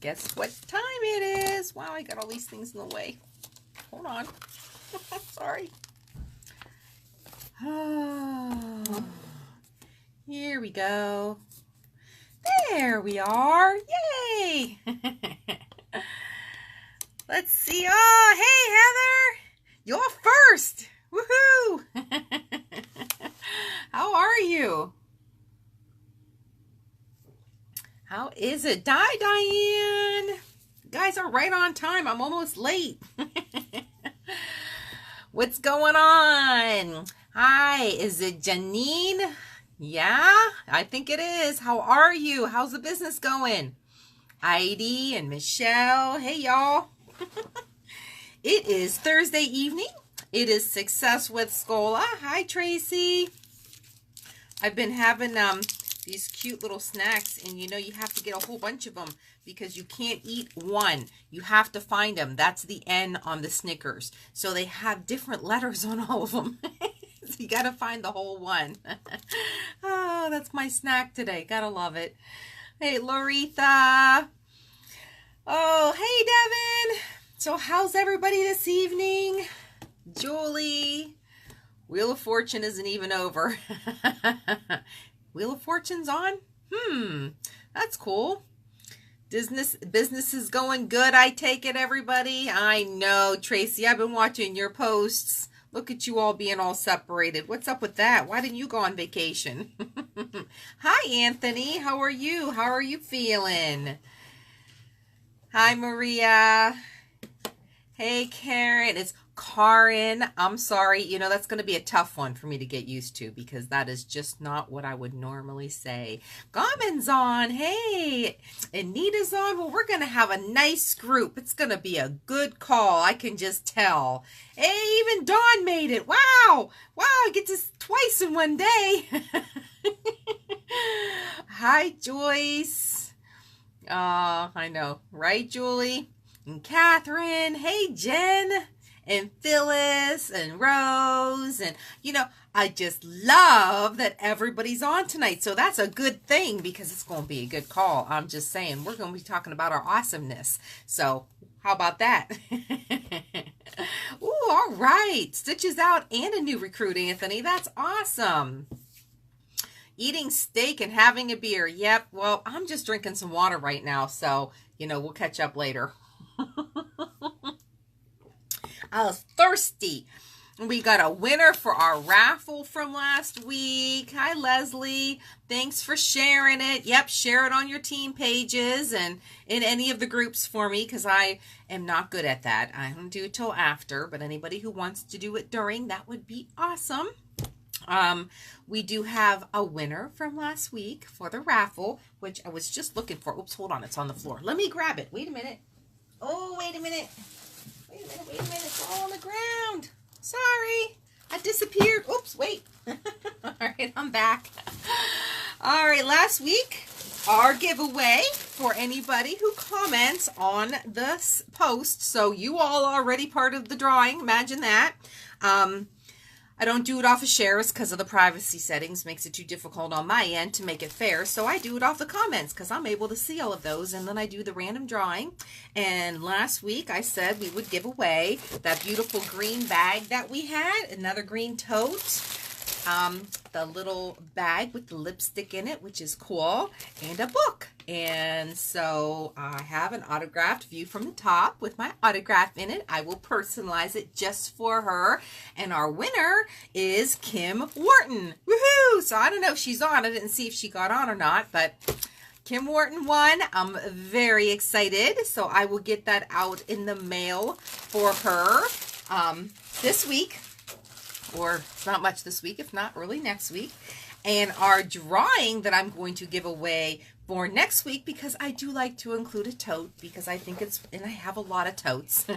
Guess what time it is? Wow, I got all these things in the way. Hold on. Sorry. Oh, here we go. There we are. Yay! Let's see. Oh, hey, Heather. You're first. Woohoo! How are you? How is it? Diane. You guys are right on time. I'm almost late. What's going on? Hi, is it Janine? Yeah, I think it is. How are you? How's the business going? Heidi and Michelle. Hey, y'all. It is Thursday evening. It is Success with Scola. Hi, Tracy. I've been having these cute little snacks, and you know you have to get a whole bunch of them because you can't eat one. You have to find them. That's the N on the Snickers. So they have different letters on all of them. So you got to find the whole one. Oh, that's my snack today. Gotta love it. Hey, Loretha. Oh, hey, Devin. So how's everybody this evening? Julie. Wheel of Fortune isn't even over. Wheel of Fortune's on? That's cool. Business is going good, I take it, everybody. I know, Tracy. I've been watching your posts. Look at you all being all separated. What's up with that? Why didn't you go on vacation? Hi, Anthony. How are you? How are you feeling? Hi, Maria. Hey, Karen. It's Karin. I'm sorry. You know, that's going to be a tough one for me to get used to because that is just not what I would normally say. Garmin's on. Hey, Anita's on. Well, we're going to have a nice group. It's going to be a good call. I can just tell. Hey, even Dawn made it. Wow. Wow, I get this twice in one day. Hi, Joyce. I know. Right, Julie? And Catherine. Hey, Jen. And Phyllis and Rose. And, you know, I just love that everybody's on tonight. So that's a good thing because it's going to be a good call. I'm just saying, we're going to be talking about our awesomeness. So how about that? Ooh, all right. Stitches out and a new recruit, Anthony. That's awesome. Eating steak and having a beer. Yep. Well, I'm just drinking some water right now. So, you know, we'll catch up later. I was thirsty. We got a winner for our raffle from last week. Hi, Leslie. Thanks for sharing it. Yep, share it on your team pages and in any of the groups for me because I am not good at that. I don't do it till after, but anybody who wants to do it during, that would be awesome. We do have a winner from last week for the raffle, which I was just looking for. Oops, hold on. It's on the floor. Let me grab it. Wait a minute. Oh, wait a minute. Wait a minute, it's all on the ground. Sorry, I disappeared. Oops, wait. All right, I'm back. All right, last week, our giveaway for anybody who comments on this post. So you all are already part of the drawing. Imagine that. I don't do it off of shares because of the privacy settings. Makes it too difficult on my end to make it fair. So I do it off the comments because I'm able to see all of those. And then I do the random drawing. And last week I said we would give away that beautiful green bag that we had. Another green tote. The little bag with the lipstick in it, which is cool. And a book. And so I have an autographed view from the top with my autograph in it. I will personalize it just for her. And our winner is Kim Wharton. Woohoo! So I don't know if she's on. I didn't see if she got on or not, but Kim Wharton won. I'm very excited. So I will get that out in the mail for her this week. Or it's not much this week, if not early next week. And our drawing that I'm going to give away for next week, because I do like to include a tote, because I think it's, and I have a lot of totes. A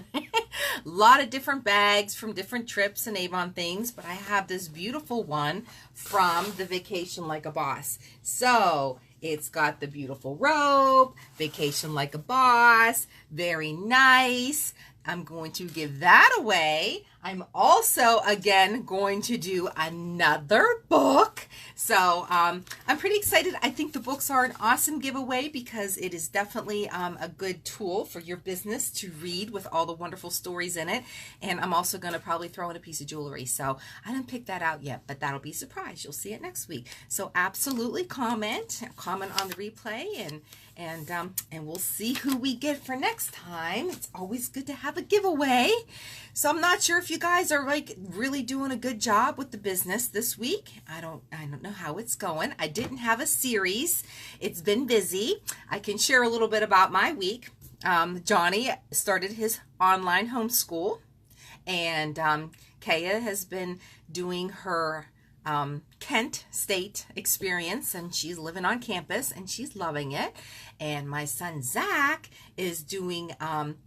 lot of different bags from different trips and Avon things, but I have this beautiful one from the Vacation Like a Boss. So it's got the beautiful robe, Vacation Like a Boss, very nice. I'm going to give that away. I'm also, again, going to do another book. So I'm pretty excited. I think the books are an awesome giveaway because it is definitely a good tool for your business to read with all the wonderful stories in it. And I'm also going to probably throw in a piece of jewelry. So I didn't pick that out yet, but that'll be a surprise. You'll see it next week. So absolutely comment on the replay, and we'll see who we get for next time. It's always good to have a giveaway. So I'm not sure if you guys are like really doing a good job with the business this week. I don't know how it's going. I didn't have a series. It's been busy. I can share a little bit about my week. Johnny started his online homeschool, and Kaya has been doing her Kent State experience, and she's living on campus and she's loving it. And my son Zach is doing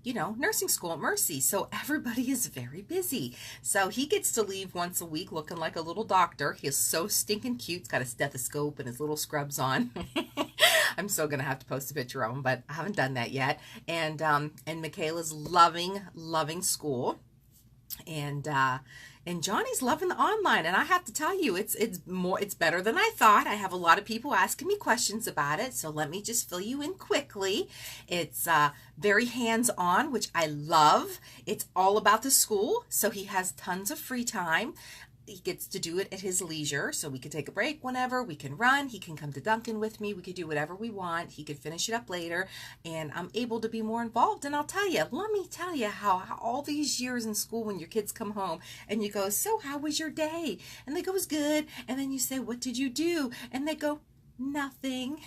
nursing school at Mercy. So everybody is very busy. So he gets to leave once a week looking like a little doctor. He is so stinking cute. He's got a stethoscope and his little scrubs on. I'm still gonna have to post a picture of him, but I haven't done that yet. And Michaela's loving school. And Johnny's loving the online, and I have to tell you, it's better than I thought. I have a lot of people asking me questions about it, so let me just fill you in quickly. It's very hands-on, which I love. It's all about the school, so he has tons of free time. He gets to do it at his leisure, so we can take a break whenever, we can run, he can come to Dunkin' with me, we could do whatever we want, he could finish it up later, and I'm able to be more involved. And I'll tell you, let me tell you how all these years in school, when your kids come home and you go, so how was your day? And they go, it was good. And then you say, what did you do? And they go, nothing.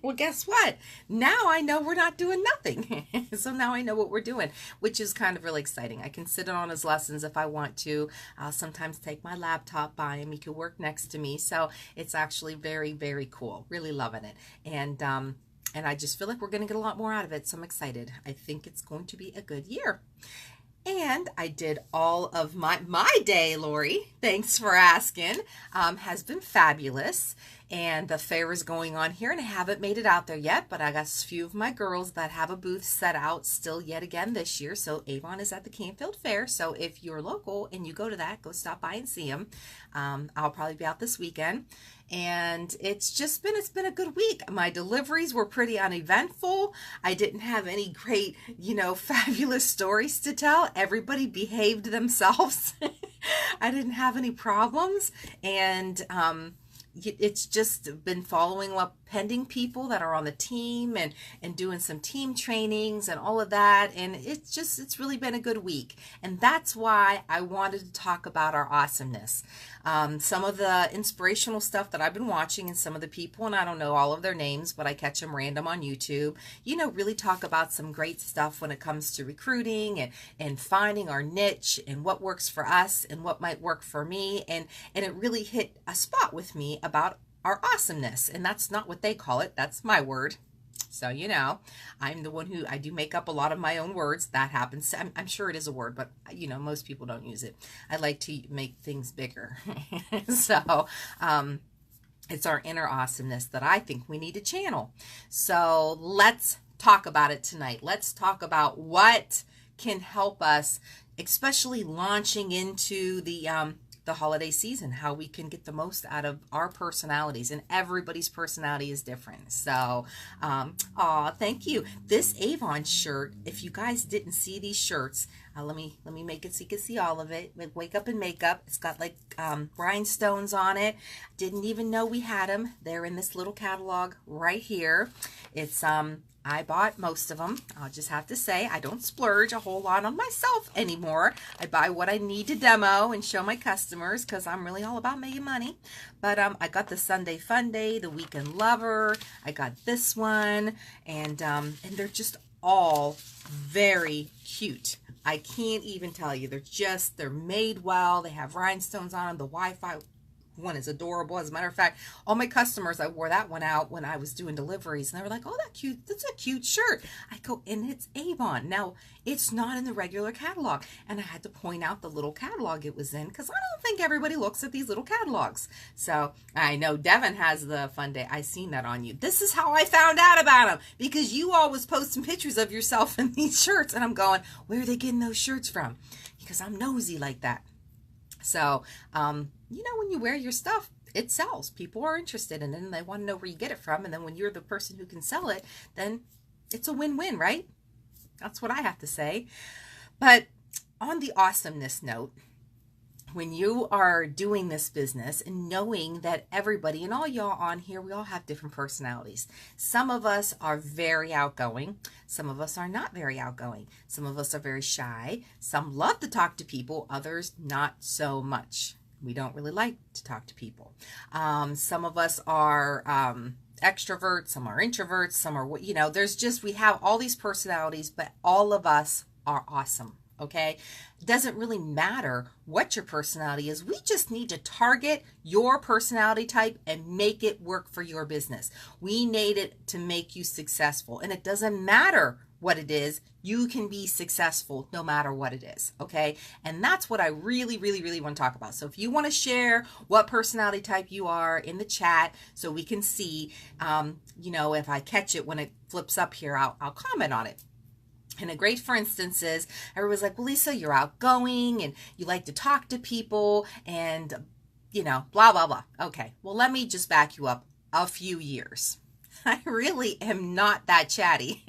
Well, guess what? Now I know we're not doing nothing. So now I know what we're doing, which is kind of really exciting. I can sit in on his lessons if I want to. I'll sometimes take my laptop by him. He can work next to me. So it's actually very, very cool. Really loving it. And I just feel like we're going to get a lot more out of it. So I'm excited. I think it's going to be a good year. And I did all of my day, Lori, thanks for asking, has been fabulous. And the fair is going on here, and I haven't made it out there yet, but I got a few of my girls that have a booth set out still yet again this year. So Avon is at the Canfield Fair. So if you're local and you go to that, go stop by and see them. I'll probably be out this weekend. And it's been a good week. My deliveries were pretty uneventful. I didn't have any great, fabulous stories to tell. Everybody behaved themselves. I didn't have any problems. And it's just been following up pending people that are on the team and doing some team trainings and all of that. And it's really been a good week. And that's why I wanted to talk about our awesomeness. Some of the inspirational stuff that I've been watching, and some of the people, and I don't know all of their names, but I catch them random on YouTube, really talk about some great stuff when it comes to recruiting and finding our niche and what works for us and what might work for me. And it really hit a spot with me about our awesomeness. And that's not what they call it. That's my word. So, I'm the one who, I do make up a lot of my own words. That happens. I'm sure it is a word, but, most people don't use it. I like to make things bigger. So, it's our inner awesomeness that I think we need to channel. So, let's talk about it tonight. Let's talk about what can help us, especially launching into the holiday season, how we can get the most out of our personalities, and everybody's personality is different. So, thank you. This Avon shirt, if you guys didn't see these shirts, let me make it so you can see all of it. Wake Up and Makeup. It's got like rhinestones on it. Didn't even know we had them. They're in this little catalog right here. It's I bought most of them. I'll just have to say I don't splurge a whole lot on myself anymore. I buy what I need to demo and show my customers because I'm really all about making money. But I got the Sunday Fun Day, the Weekend Lover. I got this one, and they're just all very cute. I can't even tell you. They're made well. They have rhinestones on them. The Wi-Fi one is adorable. As a matter of fact, all my customers, I wore that one out when I was doing deliveries, and they were like, oh, that's a cute shirt. I go, and it's Avon. Now, it's not in the regular catalog, and I had to point out the little catalog it was in, because I don't think everybody looks at these little catalogs. So I know Devin has the fun day. I seen that on you. This is how I found out about them, because you always posting pictures of yourself in these shirts, and I'm going, where are they getting those shirts from? Because I'm nosy like that. So, you know, when you wear your stuff, it sells. People are interested in it, and they want to know where you get it from. And then when you're the person who can sell it, then it's a win-win, right? That's what I have to say. But on the awesomeness note, when you are doing this business and knowing that everybody, and all y'all on here, we all have different personalities. Some of us are very outgoing. Some of us are not very outgoing. Some of us are very shy. Some love to talk to people. Others, not so much. We don't really like to talk to people. Some of us are extroverts. Some are introverts. Some are, you know, we have all these personalities, but all of us are awesome. Okay, it doesn't really matter what your personality is. We just need to target your personality type and make it work for your business. We need it to make you successful, and it doesn't matter what it is. You can be successful no matter what it is. Okay, and that's what I really want to talk about. So if you want to share what personality type you are in the chat, so we can see, you know, if I catch it when it flips up here, I'll comment on it. And a great, for instance, is everybody's like, well, Lisa, you're outgoing and you like to talk to people and, you know, blah, blah, blah. Okay, well, let me just back you up a few years. I really am not that chatty.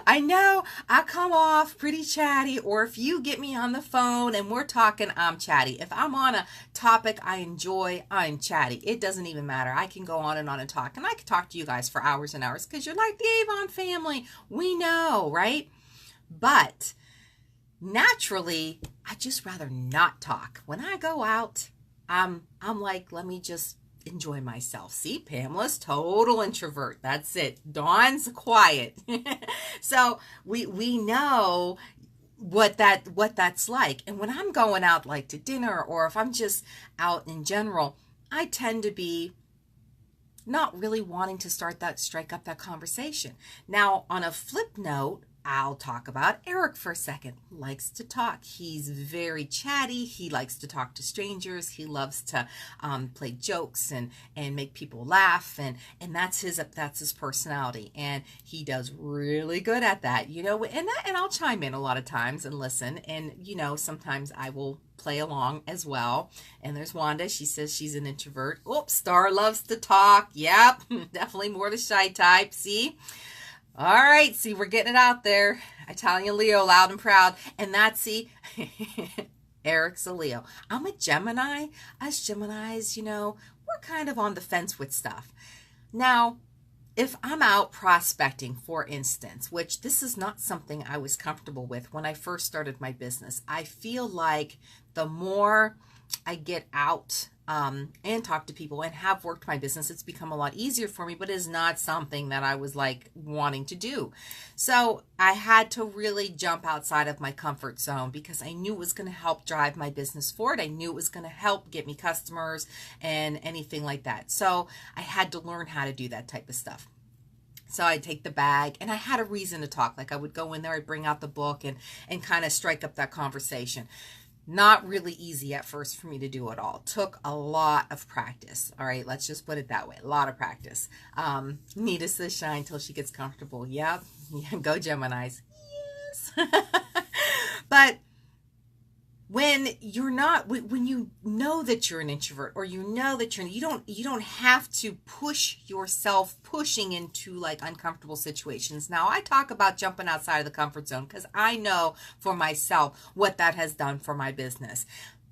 I know I come off pretty chatty, or if you get me on the phone and we're talking, I'm chatty. If I'm on a topic I enjoy, I'm chatty. It doesn't even matter. I can go on and talk, and I can talk to you guys for hours and hours because you're like the Avon family. We know, right? But naturally, I just rather not talk. When I go out, I'm like, let me just enjoy myself. See, Pamela's total introvert. That's it. Dawn's quiet. So we know what that's like. And when I'm going out like to dinner, or if I'm just out in general, I tend to be not really wanting to strike up that conversation. Now, on a flip note, I'll talk about Eric for a second. Likes to talk. He's very chatty. He likes to talk to strangers. He loves to play jokes and make people laugh, and that's his personality, and he does really good at that, you know. And I'll chime in a lot of times and listen, and you know, sometimes I will play along as well. And there's Wanda. She says she's an introvert. Oops, Star loves to talk. Yep, definitely more the shy type. See. All right, see, we're getting it out there. Italian Leo, loud and proud. And that's, see, Eric's a Leo. I'm a Gemini. Us Geminis, you know, we're kind of on the fence with stuff. Now, if I'm out prospecting, for instance, which this is not something I was comfortable with when I first started my business, I feel like the more I get out and talk to people and have worked my business, it's become a lot easier for me, but it's not something that I was like wanting to do. So I had to really jump outside of my comfort zone because I knew it was going to help drive my business forward. I knew it was going to help get me customers and anything like that. So I had to learn how to do that type of stuff. So I'd take the bag, and I had a reason to talk. Like I would go in there, I'd bring out the book and kind of strike up that conversation. Not really easy at first for me to do it all. Took a lot of practice. All right, let's just put it that way. A lot of practice. Nita says shine till she gets comfortable. Yep. Yeah, go Geminis. Yes. But when you're not, when you know that you're an introvert, or you know that you don't have to push yourself pushing into like uncomfortable situations. Now I talk about jumping outside of the comfort zone because I know for myself what that has done for my business.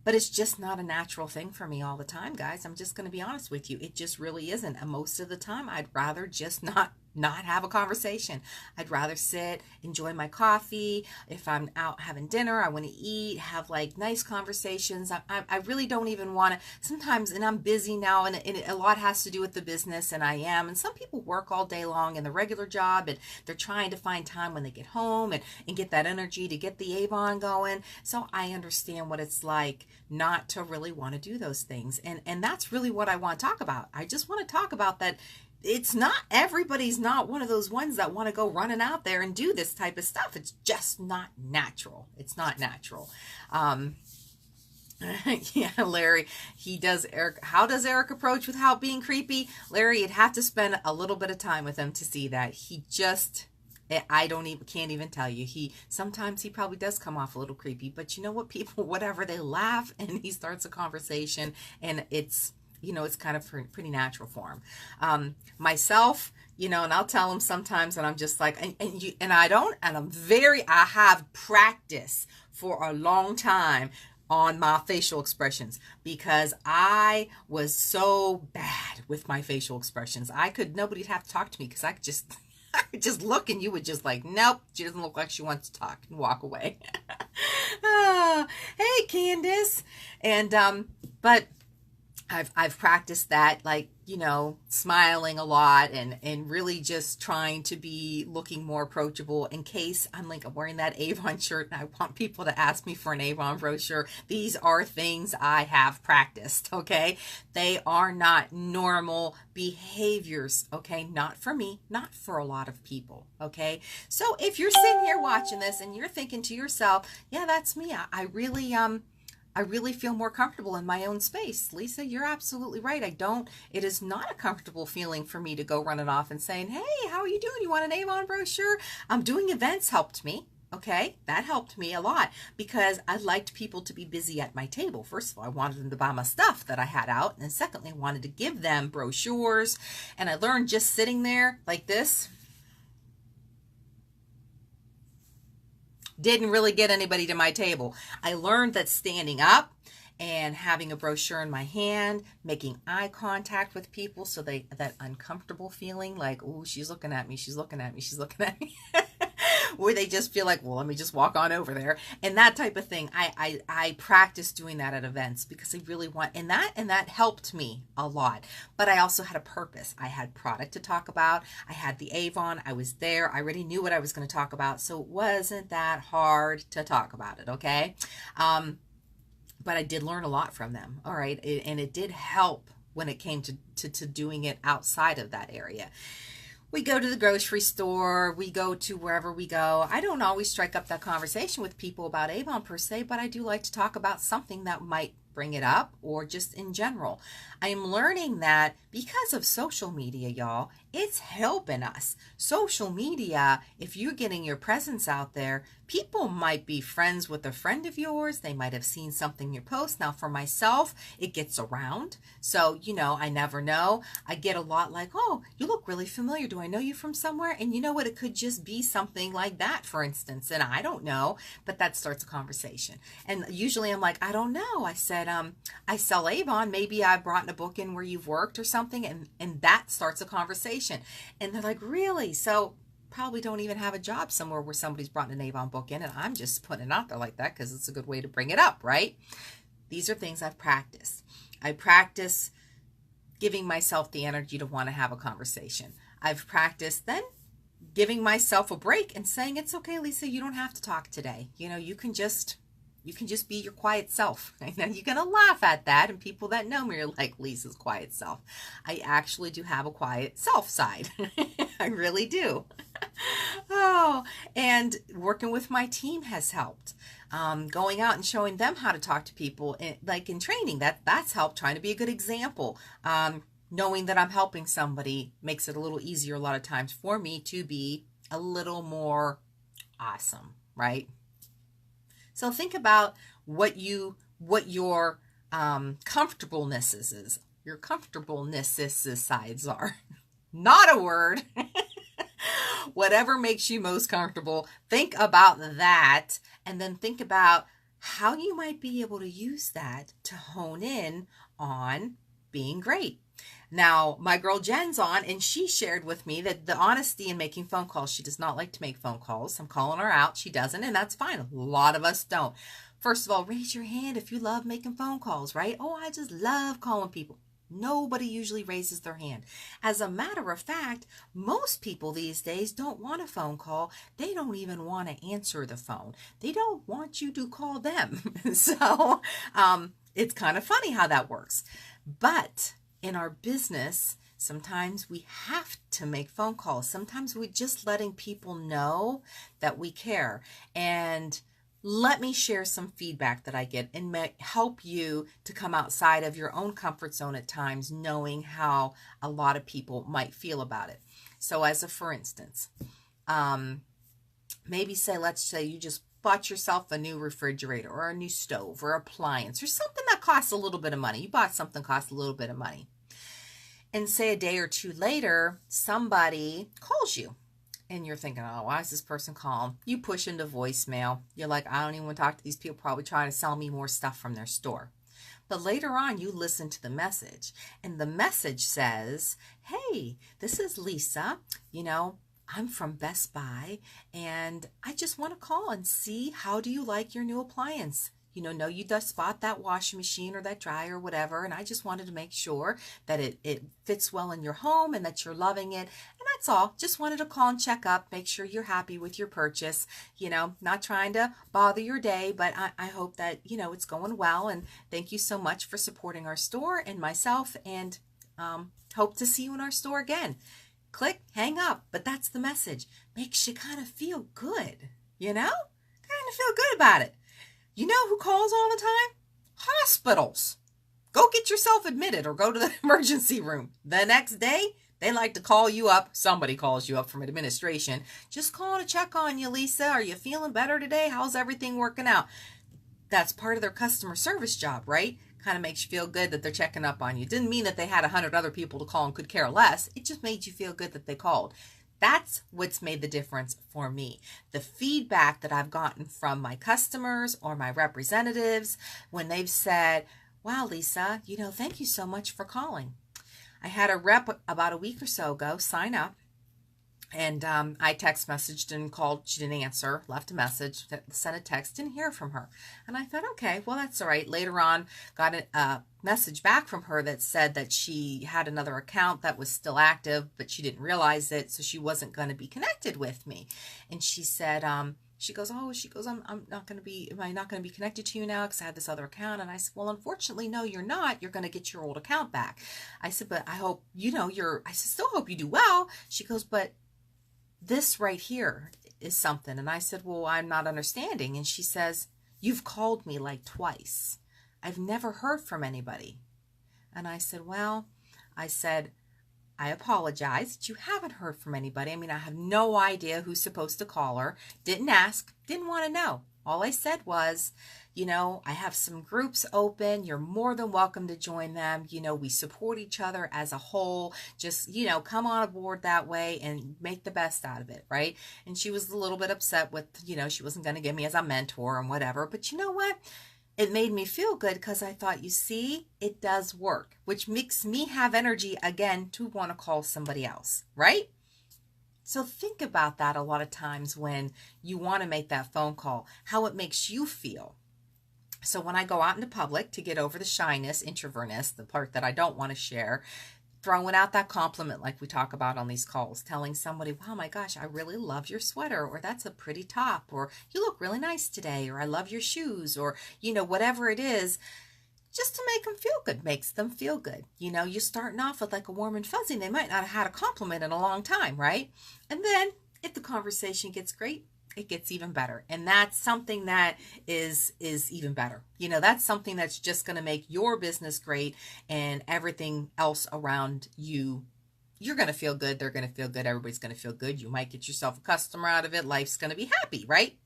But it's just not a natural thing for me all the time, guys. I'm just going to be honest with you. It just really isn't. And most of the time, I'd rather just not not have a conversation. I'd rather sit, enjoy my coffee. If I'm out having dinner, I want to eat, have like nice conversations. I really don't even want to sometimes, and I'm busy now, and a lot has to do with the business, and I am. And some people work all day long in the regular job, and they're trying to find time when they get home and get that energy to get the Avon going. So I understand what it's like not to really want to do those things. And that's really what I want to talk about. I just want to talk about that. It's not, everybody's not one of those ones that want to go running out there and do this type of stuff. It's just not natural. It's not natural. Yeah, Larry, he does. Eric, how does Eric approach without being creepy? Larry, you'd have to spend a little bit of time with him to see that. He just, can't even tell you. Sometimes he probably does come off a little creepy, but you know what, people, whatever, they laugh and he starts a conversation, and it's kind of pretty natural for him. Myself, and I'll tell him sometimes, and I'm just like, I have practice for a long time on my facial expressions, because I was so bad with my facial expressions. Nobody'd have to talk to me, because I could just look, and you would just like, nope, she doesn't look like she wants to talk, and walk away. Hey, Candace. And, but I've practiced that, like, smiling a lot and really just trying to be looking more approachable, in case I'm wearing that Avon shirt and I want people to ask me for an Avon brochure. These are things I have practiced, okay? They are not normal behaviors, okay? Not for me, not for a lot of people, okay? So if you're sitting here watching this and you're thinking to yourself, yeah, that's me. I really feel more comfortable in my own space. Lisa, you're absolutely right. It is not a comfortable feeling for me to go running off and saying, hey, how are you doing? You want an Avon brochure? Doing events helped me. Okay, that helped me a lot, because I liked people to be busy at my table. First of all, I wanted them to buy my stuff that I had out. And then secondly, I wanted to give them brochures. And I learned just sitting there like this didn't really get anybody to my table. I learned that standing up and having a brochure in my hand, making eye contact with people, so that uncomfortable feeling, like, oh, she's looking at me, she's looking at me, she's looking at me, where they just feel like, well, let me just walk on over there, and that type of thing. I practice doing that at events, because I really want, and that helped me a lot. But I also had a purpose. I had product to talk about. I had the Avon. I was there. I already knew what I was going to talk about, so it wasn't that hard to talk about it, okay? But I did learn a lot from them, all right? And it did help when it came to doing it outside of that area. We go to the grocery store, we go to wherever we go. I don't always strike up that conversation with people about Avon per se, but I do like to talk about something that might bring it up, or just in general. I am learning that because of social media, y'all, it's helping us. Social media, if you're getting your presence out there, people might be friends with a friend of yours. They might have seen something you post. Now, for myself, it gets around. So, I never know. I get a lot like, oh, you look really familiar. Do I know you from somewhere? And you know what? It could just be something like that, for instance. And I don't know, but that starts a conversation. And usually I'm like, I don't know. I said, I sell Avon. Maybe I brought in a book in where you've worked or something. And that starts a conversation. And they're like, really? So probably don't even have a job somewhere where somebody's brought an Avon book in, and I'm just putting it out there like that because it's a good way to bring it up, right? These are things I've practiced. I practice giving myself the energy to want to have a conversation. I've practiced then giving myself a break and saying, it's okay, Lisa, you don't have to talk today. You can just be your quiet self. And then you're going to laugh at that. And people that know me are like, Lisa's quiet self. I actually do have a quiet self side. I really do. Oh, and working with my team has helped. Going out and showing them how to talk to people, like in training, that's helped, trying to be a good example. Knowing that I'm helping somebody makes it a little easier a lot of times for me to be a little more awesome, right? So think about what your comfortablenesses is. Your comfortablenesses sides are. Not a word. Whatever makes you most comfortable, think about that, and then think about how you might be able to use that to hone in on being great. Now, my girl Jen's on, and she shared with me that the honesty in making phone calls. She does not like to make phone calls. I'm calling her out. She doesn't, and that's fine. A lot of us don't. First of all, raise your hand if you love making phone calls, right? Oh, I just love calling people. Nobody usually raises their hand. As a matter of fact, most people these days don't want a phone call. They don't even want to answer the phone. They don't want you to call them. So it's kind of funny how that works. But in our business, sometimes we have to make phone calls. Sometimes we're just letting people know that we care. And let me share some feedback that I get and may help you to come outside of your own comfort zone at times, knowing how a lot of people might feel about it. So as a for instance, let's say you just bought yourself a new refrigerator or a new stove or appliance or something that costs a little bit of money. You bought something that costs a little bit of money. And say a day or two later, somebody calls you. And you're thinking, oh, why is this person calling? You push into voicemail. You're like, I don't even want to talk to these people, probably trying to sell me more stuff from their store. But later on, you listen to the message. And the message says, hey, this is Lisa. I'm from Best Buy. And I just want to call and see, how do you like your new appliance? No, you just bought that washing machine or that dryer or whatever, and I just wanted to make sure that it fits well in your home and that you're loving it. And that's all. Just wanted to call and check up, make sure you're happy with your purchase. Not trying to bother your day, but I hope that, it's going well. And thank you so much for supporting our store and myself, and hope to see you in our store again. Click, hang up. But that's the message. Makes you kind of feel good, Kind of feel good about it. You know who calls all the time? Hospitals. Go get yourself admitted or go to the emergency room. The next day, they like to call you up. Somebody calls you up from administration. Just calling to check on you, Lisa. Are you feeling better today? How's everything working out? That's part of their customer service job, right? Kind of makes you feel good that they're checking up on you. Didn't mean that they had 100 other people to call and could care less. It just made you feel good that they called. That's what's made the difference for me. The feedback that I've gotten from my customers or my representatives when they've said, wow, Lisa, thank you so much for calling. I had a rep about a week or so ago sign up, and I text messaged and called. She didn't answer, left a message, sent a text, didn't hear from her. And I thought, okay, well, that's all right. Later on, got a message back from her that said that she had another account that was still active, but she didn't realize it, so she wasn't going to be connected with me. And she said, I'm not going to be, am I not going to be connected to you now because I have this other account? And I said, well, unfortunately, no, you're not. You're going to get your old account back. I said, but I hope, still hope you do well. She goes, but this right here is something. And I said, well, I'm not understanding. And she says, you've called me like twice. I've never heard from anybody. And I said, I apologize that you haven't heard from anybody. I have no idea who's supposed to call her. Didn't ask, didn't want to know. All I said was, I have some groups open. You're more than welcome to join them. We support each other as a whole. Just, come on board that way and make the best out of it, right? And she was a little bit upset with, she wasn't going to give me as a mentor and whatever. But you know what? It made me feel good because I thought, you see, it does work, which makes me have energy again to want to call somebody else, right? So think about that a lot of times when you want to make that phone call, how it makes you feel. So when I go out into public to get over the shyness, introvertness, the part that I don't want to share, throwing out that compliment like we talk about on these calls, telling somebody, wow, my gosh, I really love your sweater, or that's a pretty top, or you look really nice today, or I love your shoes, or, whatever it is, just to make them feel good, makes them feel good. You're starting off with like a warm and fuzzy, and they might not have had a compliment in a long time, right? And then if the conversation gets great, it gets even better. And that's something that is even better. That's something that's just going to make your business great, and everything else around you, you're going to feel good. They're going to feel good. Everybody's going to feel good. You might get yourself a customer out of it. Life's going to be happy, right?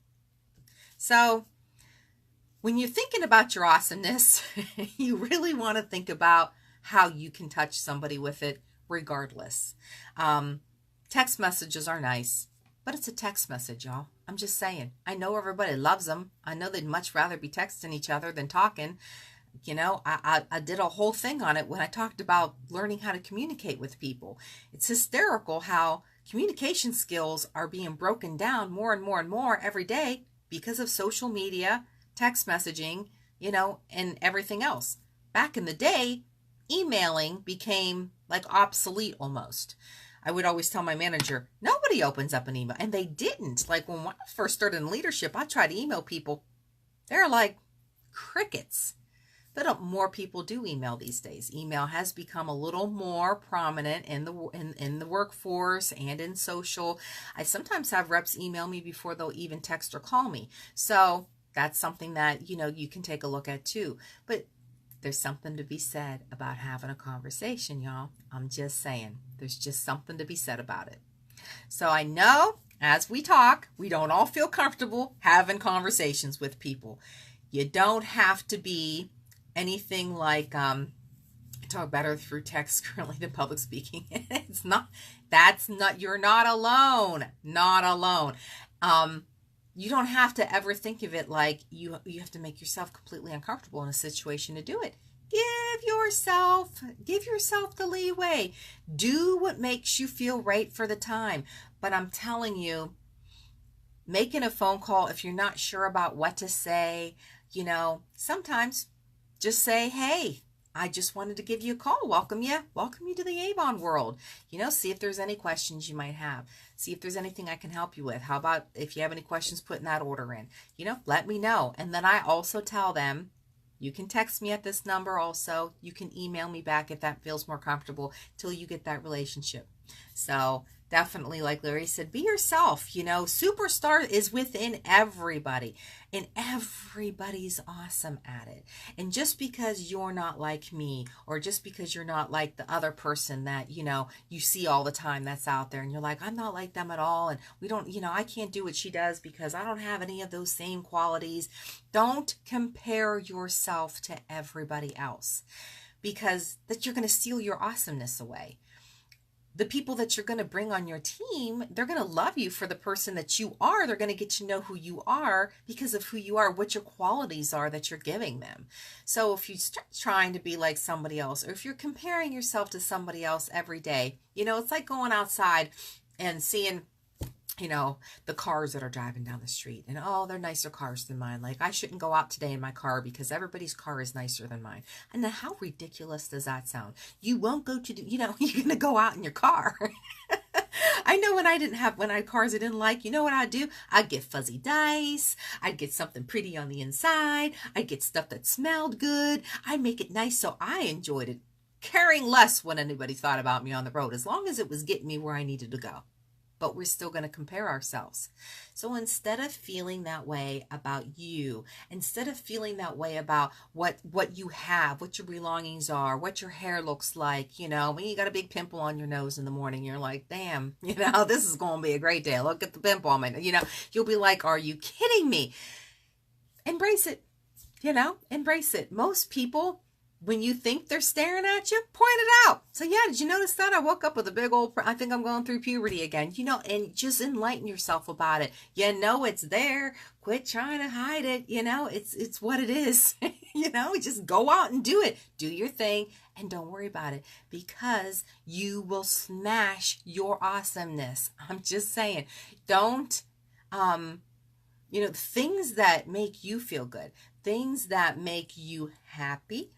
So when you're thinking about your awesomeness, you really want to think about how you can touch somebody with it regardless. Text messages are nice, but it's a text message, y'all. I'm just saying. I know everybody loves them. I know they'd much rather be texting each other than talking. I did a whole thing on it when I talked about learning how to communicate with people. It's hysterical how communication skills are being broken down more and more and more every day because of social media, text messaging, and everything else. Back in the day, emailing became like obsolete almost. I would always tell my manager, nobody opens up an email. And they didn't. Like when I first started in leadership, I tried to email people. They're like crickets. But more people do email these days. Email has become a little more prominent in the workforce and in social. I sometimes have reps email me before they'll even text or call me. So that's something that, you can take a look at too. But there's something to be said about having a conversation, y'all. I'm just saying, there's just something to be said about it. So I know as we talk, we don't all feel comfortable having conversations with people. You don't have to be anything like talk better through text currently than public speaking. You're not alone. You don't have to ever think of it like you have to make yourself completely uncomfortable in a situation to do it. Give yourself the leeway. Do what makes you feel right for the time. But I'm telling you, making a phone call, if you're not sure about what to say, sometimes just say, hey, I just wanted to give you a call. Welcome you to the Avon world. See if there's any questions you might have. See if there's anything I can help you with. How about if you have any questions, putting that order in, let me know. And then I also tell them, you can text me at this number also. You can email me back if that feels more comfortable till you get that relationship. So definitely, like Larry said, be yourself. Superstar is within everybody, and everybody's awesome at it. And just because you're not like me, or just because you're not like the other person that, you see all the time that's out there, and you're like, I'm not like them at all, and we don't, I can't do what she does because I don't have any of those same qualities. Don't compare yourself to everybody else, because that you're going to steal your awesomeness away. The people that you're going to bring on your team, they're going to love you for the person that you are. They're going to get to know who you are because of who you are, what your qualities are that you're giving them. So if you start trying to be like somebody else, or if you're comparing yourself to somebody else every day, it's like going outside and seeing, the cars that are driving down the street, and they're nicer cars than mine. Like, I shouldn't go out today in my car because everybody's car is nicer than mine. And then how ridiculous does that sound? You won't go to, you're going to go out in your car. I know when I had cars I didn't like, you know what I'd do? I'd get fuzzy dice. I'd get something pretty on the inside. I'd get stuff that smelled good. I'd make it nice so I enjoyed it, caring less what anybody thought about me on the road, as long as it was getting me where I needed to go. But we're still going to compare ourselves. So instead of feeling that way about you, instead of feeling that way about what you have, what your belongings are, what your hair looks like, when you got a big pimple on your nose in the morning, you're like, damn, this is going to be a great day. Look at the pimple on my nose. You'll be like, are you kidding me? Embrace it. Embrace it. Most people, when you think they're staring at you, point it out. So yeah, did you notice that? I woke up with a big old, I think I'm going through puberty again, and just enlighten yourself about it. It's there. Quit trying to hide it. It's what it is. Just go out and do it. Do your thing and don't worry about it, because you will smash your awesomeness. I'm just saying, don't, things that make you feel good, things that make you happy,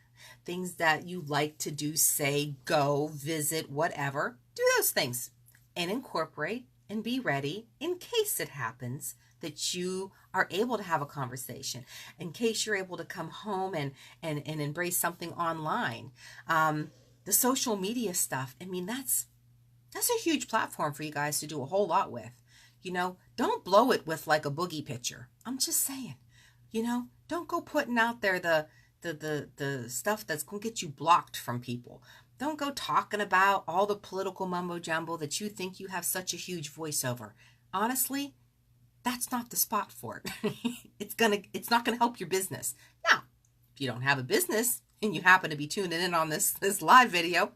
things that you like to do, say, go, visit, whatever, do those things and incorporate and be ready in case it happens that you are able to have a conversation, in case you're able to come home and embrace something online. The social media stuff, that's a huge platform for you guys to do a whole lot with. Don't blow it with like a boogie picture. I'm just saying, don't go putting out there the stuff that's going to get you blocked from people. Don't go talking about all the political mumbo jumbo that you think you have such a huge voice over. Honestly, that's not the spot for it. It's not gonna help your business. Now, if you don't have a business and you happen to be tuning in on this live video,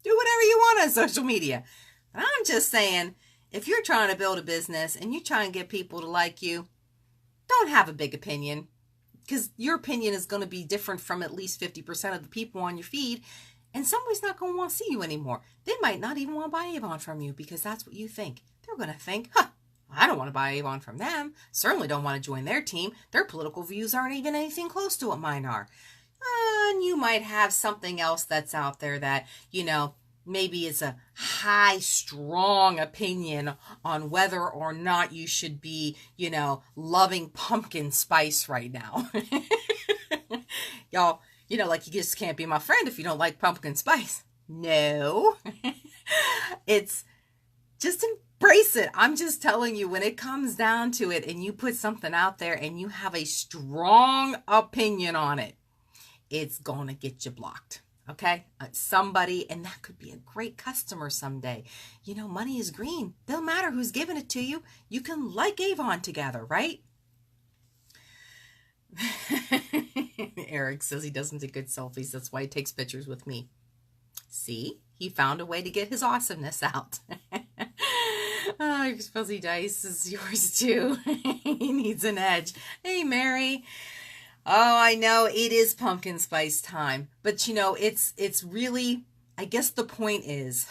do whatever you want on social media. But I'm just saying, if you're trying to build a business and you're trying to get people to like you, don't have a big opinion. because your opinion is going to be different from at least 50% of the people on your feed. And somebody's not going to want to see you anymore. They might not even want to buy Avon from you because that's what you think. They're going to think, huh, I don't want to buy Avon from them. Certainly don't want to join their team. Their political views aren't even anything close to what mine are. And you might have something else that's out there that, maybe is a high, strong opinion on whether or not you should be, loving pumpkin spice right now. Y'all, like you just can't be my friend if you don't like pumpkin spice. No. It's just embrace it. I'm just telling you, when it comes down to it and you put something out there and you have a strong opinion on it, it's going to get you blocked. Okay, somebody, and that could be a great customer someday. Money is green. Don't matter who's giving it to you. You can like Avon together, right? Eric says he doesn't take good selfies. That's why he takes pictures with me. See, he found a way to get his awesomeness out. Oh, your fuzzy dice is yours too. He needs an edge. Hey, Mary. Oh, I know it is pumpkin spice time, but it's really, I guess the point is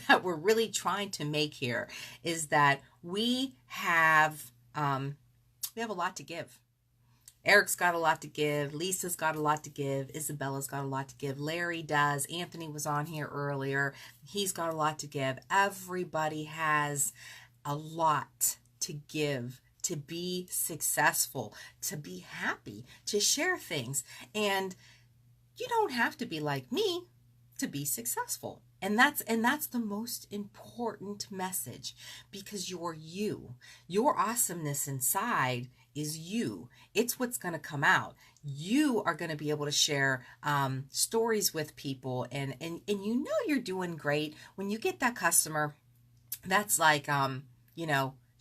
that we're really trying to make here is that we have a lot to give. Eric's got a lot to give. Lisa's got a lot to give. Isabella's got a lot to give. Larry does. Anthony was on here earlier. He's got a lot to give. Everybody has a lot to give, to be successful, to be happy, to share things. And you don't have to be like me to be successful. And that's the most important message, because you're you. Your awesomeness inside is you. It's what's going to come out. You are going to be able to share stories with people, and you're doing great when you get that customer that's like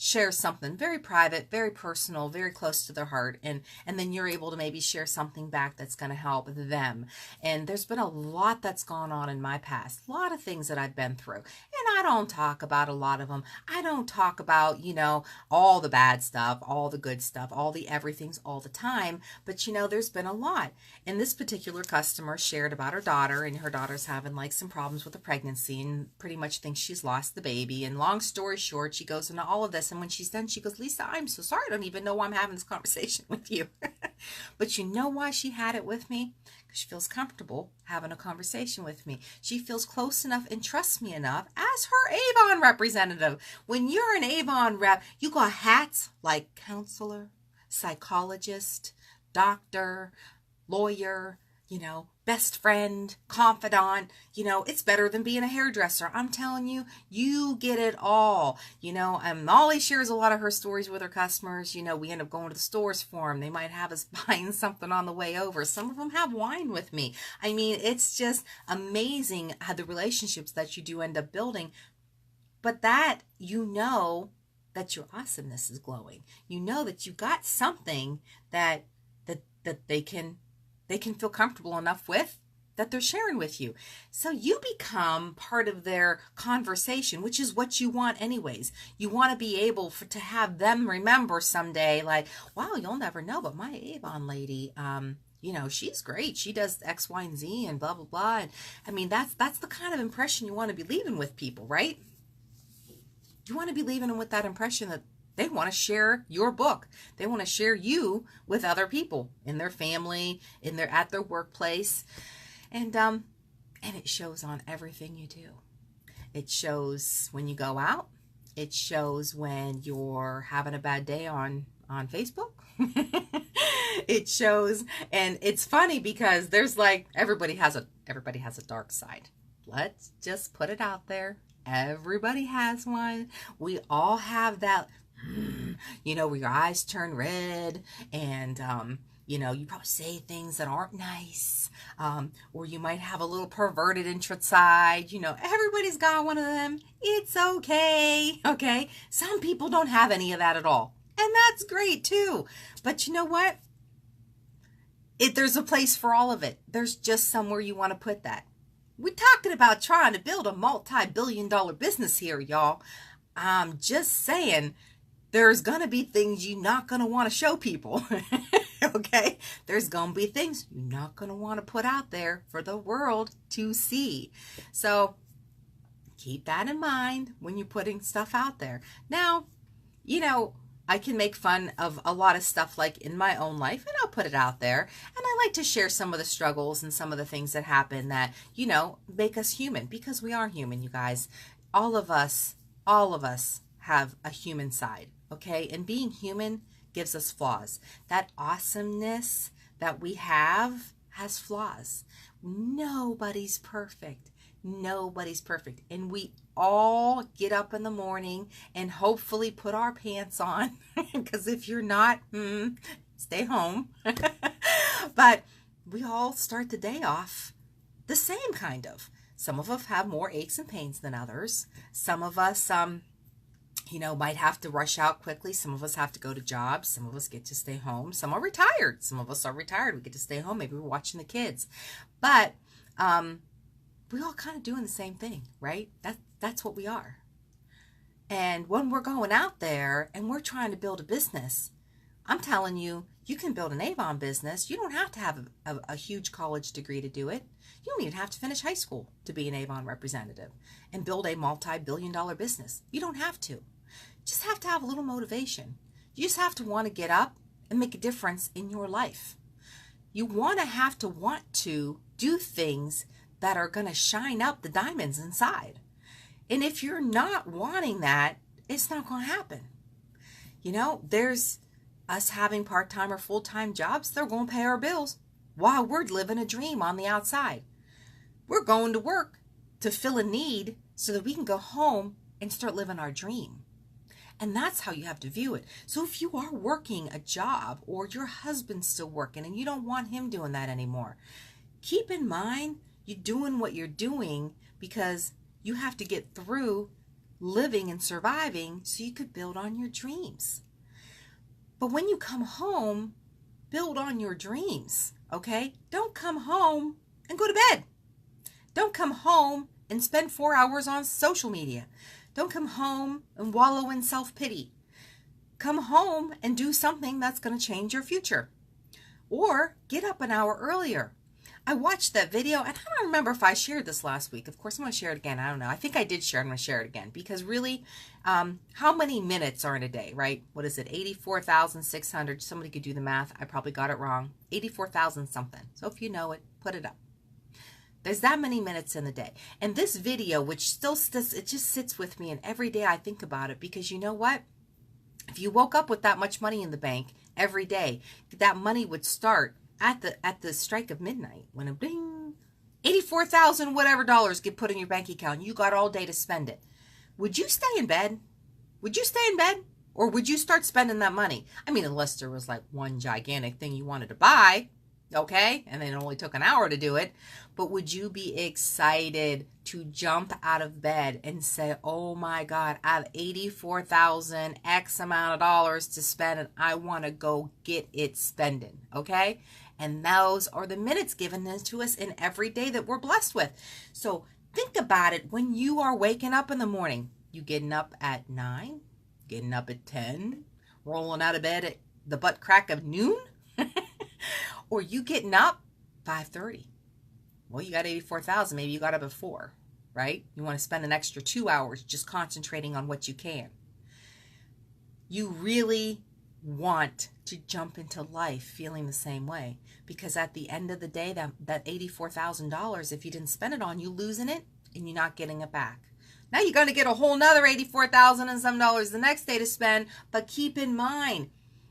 share something very private, very personal, very close to their heart, and then you're able to maybe share something back that's going to help them. And there's been a lot that's gone on in my past, a lot of things that I've been through, and I don't talk about a lot of them. I don't talk about all the bad stuff, all the good stuff, all the everythings all the time, but there's been a lot. And this particular customer shared about her daughter, and her daughter's having like some problems with the pregnancy and pretty much thinks she's lost the baby. And long story short, she goes into all of this. And when she's done, she goes, Lisa, I'm so sorry. I don't even know why I'm having this conversation with you. But you know why she had it with me? Because she feels comfortable having a conversation with me. She feels close enough and trusts me enough as her Avon representative. When you're an Avon rep, you got hats like counselor, psychologist, doctor, lawyer, best friend, confidant. It's better than being a hairdresser. I'm telling you, you get it all. Molly shares a lot of her stories with her customers. We end up going to the stores for them. They might have us buying something on the way over. Some of them have wine with me. I mean, it's just amazing how the relationships that you do end up building. But that, that your awesomeness is glowing. That you got something that they can feel comfortable enough with, that they're sharing with you. So you become part of their conversation, which is what you want anyways. You want to be able to have them remember someday, like, wow, you'll never know, but my Avon lady, she's great. She does X, Y, and Z and blah, blah, blah. And I mean, that's the kind of impression you want to be leaving with people, right? You want to be leaving them with that impression that they want to share your book. They want to share you with other people in their family, at their workplace. And it shows on everything you do. It shows when you go out. It shows when you're having a bad day on Facebook. It shows, and it's funny because there's like everybody has a dark side. Let's just put it out there. Everybody has one. We all have that, where your eyes turn red and, you probably say things that aren't nice, or you might have a little perverted inside. Everybody's got one of them. It's okay. Okay. Some people don't have any of that at all. And that's great too. But you know what? There's a place for all of it. There's just somewhere you want to put that. We're talking about trying to build a multi-billion-dollar business here, y'all. I'm just saying, there's going to be things you're not going to want to show people. Okay? There's going to be things you're not going to want to put out there for the world to see. So keep that in mind when you're putting stuff out there. Now, I can make fun of a lot of stuff like in my own life, and I'll put it out there. And I like to share some of the struggles and some of the things that happen that, make us human, because we are human, you guys. All of us have a human side, okay? And being human gives us flaws. That awesomeness that we have has flaws. Nobody's perfect. Nobody's perfect. And we all get up in the morning and hopefully put our pants on, because if you're not, stay home. But we all start the day off the same kind of. Some of us have more aches and pains than others. Some of us, might have to rush out quickly. Some of us have to go to jobs. Some of us get to stay home. Some are retired. Some of us are retired. We get to stay home. Maybe we're watching the kids. But we all kind of doing the same thing, right? That's what we are. And when we're going out there and we're trying to build a business, I'm telling you, you can build an Avon business. You don't have to have a huge college degree to do it. You don't even have to finish high school to be an Avon representative and build a multi-billion-dollar business. You don't have to. You just have to have a little motivation. You just have to want to get up and make a difference in your life. You have to want to do things that are going to shine up the diamonds inside. And if you're not wanting that, it's not going to happen. There's us having part-time or full-time jobs. They're going to pay our bills while we're living a dream on the outside. We're going to work to fill a need so that we can go home and start living our dream. And that's how you have to view it. So if you are working a job, or your husband's still working and you don't want him doing that anymore, keep in mind you're doing what you're doing because you have to get through living and surviving so you could build on your dreams. But when you come home, build on your dreams, okay? Don't come home and go to bed. Don't come home and spend 4 hours on social media. Don't come home and wallow in self-pity. Come home and do something that's going to change your future. Or get up an hour earlier. I watched that video, and I don't remember if I shared this last week. Of course, I'm going to share it again. I don't know. I think I did share it. I'm going to share it again. Because really, how many minutes are in a day, right? What is it? 84,600. Somebody could do the math. I probably got it wrong. 84,000 something. So if you know it, put it up. There's that many minutes in the day. And this video, which still it just sits with me, and every day I think about it, because you know what? If you woke up with that much money in the bank every day, that money would start at the strike of midnight, when a ding, 84,000 whatever dollars get put in your bank account. You got all day to spend it. Would you stay in bed? Would you stay in bed? Or would you start spending that money? I mean, unless there was like one gigantic thing you wanted to buy, okay? And then it only took an hour to do it. But would you be excited to jump out of bed and say, oh my God, I have 84,000 X amount of dollars to spend and I want to go get it spending, okay? And those are the minutes given to us in every day that we're blessed with. So think about it when you are waking up in the morning. You getting up at 9, getting up at 10, rolling out of bed at the butt crack of noon? Or you getting up 5:30? Well, you got 84,000. Maybe you got up at 4, right? You want to spend an extra 2 hours just concentrating on what you can. You really want to jump into life feeling the same way, because at the end of the day, that $84,000, if you didn't spend it on, you losing it and you're not getting it back. Now you're going to get a whole nother 84,000 and some dollars the next day to spend, but keep in mind,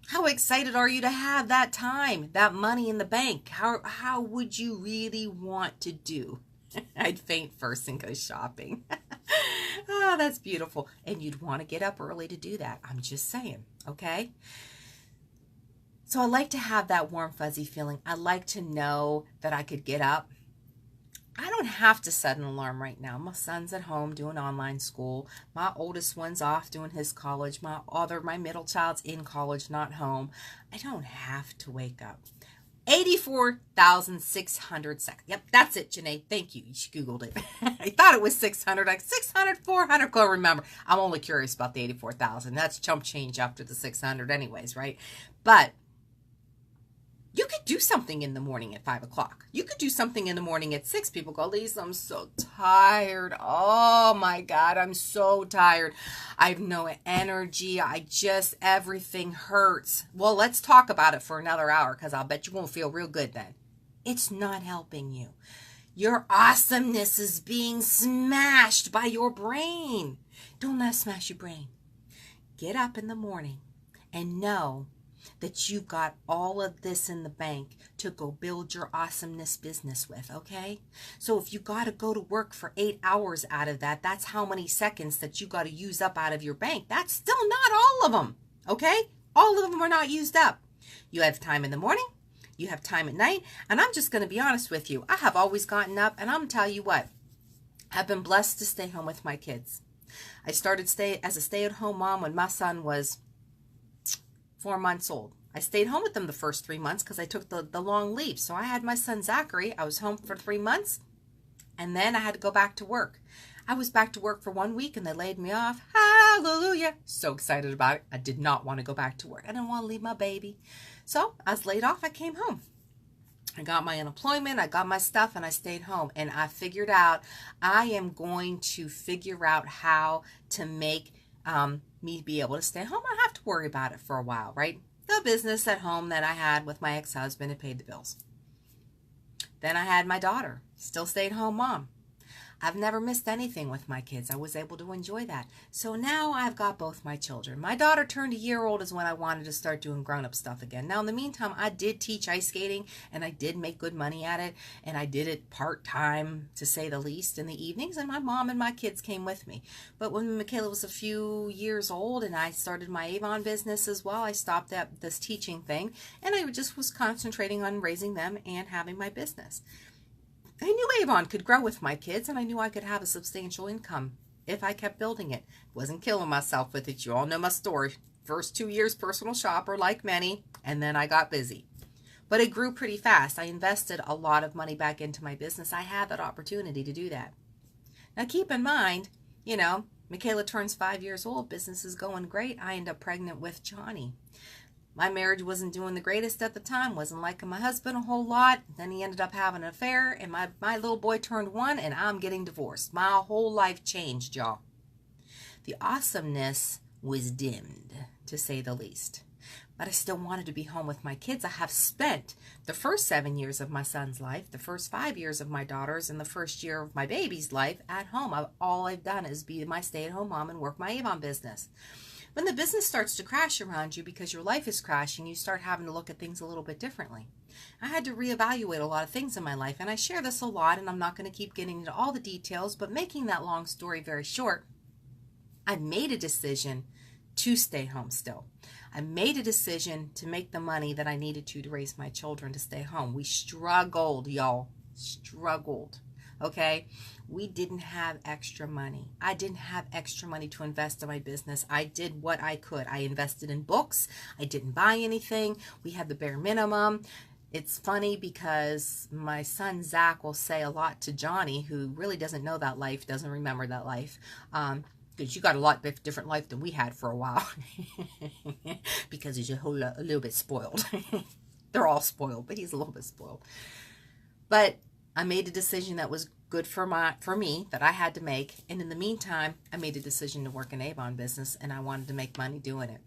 how excited are you to have that time, that money in the bank? How would you really want to do? I'd faint first and go shopping. Oh, that's beautiful. And you'd want to get up early to do that. I'm just saying, okay? So I like to have that warm, fuzzy feeling. I like to know that I could get up. I don't have to set an alarm right now. My son's at home doing online school. My oldest one's off doing his college. My middle child's in college, not home. I don't have to wake up. 84,600 seconds. Yep, that's it, Janae. Thank you. You Googled it. I thought it was 600, like 600, 400. Can't remember. I'm only curious about the 84,000. That's chump change after the 600 anyways, right? But You could do something in the morning at 5 o'clock. You could do something in the morning at 6. People go, Lisa, I'm so tired. Oh my God, I'm so tired. I have no energy. Everything hurts. Well, let's talk about it for another hour because I'll bet you won't feel real good then. It's not helping you. Your awesomeness is being smashed by your brain. Don't let it smash your brain. Get up in the morning and know that you've got all of this in the bank to go build your awesomeness business with, okay? So if you got to go to work for 8 hours out of that, that's how many seconds that you got to use up out of your bank. That's still not all of them, okay? All of them are not used up. You have time in the morning. You have time at night. And I'm just going to be honest with you. I have always gotten up, and I'm going to tell you what. I've been blessed to stay home with my kids. I started as a stay-at-home mom when my son was 4 months old. I stayed home with them the first 3 months because I took the long leave. So I had my son Zachary. I was home for 3 months, and then I had to go back to work. I was back to work for 1 week, and they laid me off. Hallelujah. So excited about it. I did not want to go back to work. I didn't want to leave my baby. So I was laid off. I came home. I got my unemployment. I got my stuff, and I stayed home. And I figured out I am going to figure out how to make me be able to stay home. I don't have to worry about it for a while, right? The business at home that I had with my ex-husband, it paid the bills. Then I had my daughter, still stayed home mom. I've never missed anything with my kids. I was able to enjoy that. So now I've got both my children. My daughter turned 1 year old is when I wanted to start doing grown-up stuff again. Now, in the meantime, I did teach ice skating, and I did make good money at it, and I did it part-time, to say the least, in the evenings, and my mom and my kids came with me. But when Michaela was a few years old and I started my Avon business as well, I stopped at this teaching thing, and I just was concentrating on raising them and having my business. I knew Avon could grow with my kids, and I knew I could have a substantial income if I kept building it. Wasn't killing myself with it. You all know my story. First 2 years personal shopper, like many, and then I got busy. But it grew pretty fast. I invested a lot of money back into my business. I had that opportunity to do that. Now keep in mind, you know, Michaela turns 5 years old. Business is going great. I end up pregnant with Johnny. My marriage wasn't doing the greatest at the time, wasn't liking my husband a whole lot. Then he ended up having an affair, and my little boy turned 1, and I'm getting divorced. My whole life changed, y'all. The awesomeness was dimmed, to say the least. But I still wanted to be home with my kids. I have spent the first 7 years of my son's life, the first 5 years of my daughter's, and the first year of my baby's life at home. All I've done is be my stay-at-home mom and work my Avon business. When the business starts to crash around you because your life is crashing, you start having to look at things a little bit differently. I had to reevaluate a lot of things in my life, and I share this a lot, and I'm not going to keep getting into all the details, but making that long story very short, I made a decision to stay home still. I made a decision to make the money that I needed to raise my children to stay home. We struggled, y'all. Struggled. Okay? We didn't have extra money. I didn't have extra money to invest in my business. I did what I could. I invested in books. I didn't buy anything. We had the bare minimum. It's funny because my son Zach will say a lot to Johnny, who really doesn't know that life, doesn't remember that life. Because you got a lot different life than we had for a while. Because he's a little bit spoiled. They're all spoiled, but he's a little bit spoiled. But I made a decision that was good for me that I had to make, and in the meantime I made a decision to work an Avon business, and I wanted to make money doing it.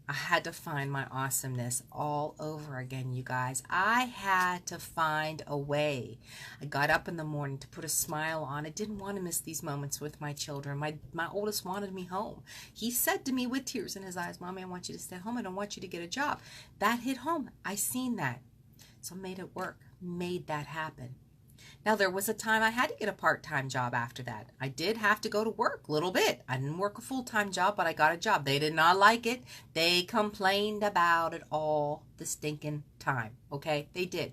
I had to find my awesomeness all over again, you guys. I had to find a way. I got up in the morning to put a smile on. I didn't want to miss these moments with my children. My oldest wanted me home. He said to me with tears in his eyes, Mommy, I want you to stay home. I don't want you to get a job. That hit home. I seen that. So I made it work. Made that happen. Now, there was a time I had to get a part-time job after that. I did have to go to work a little bit. I didn't work a full-time job, but I got a job. They did not like it. They complained about it all the stinking time, okay? They did.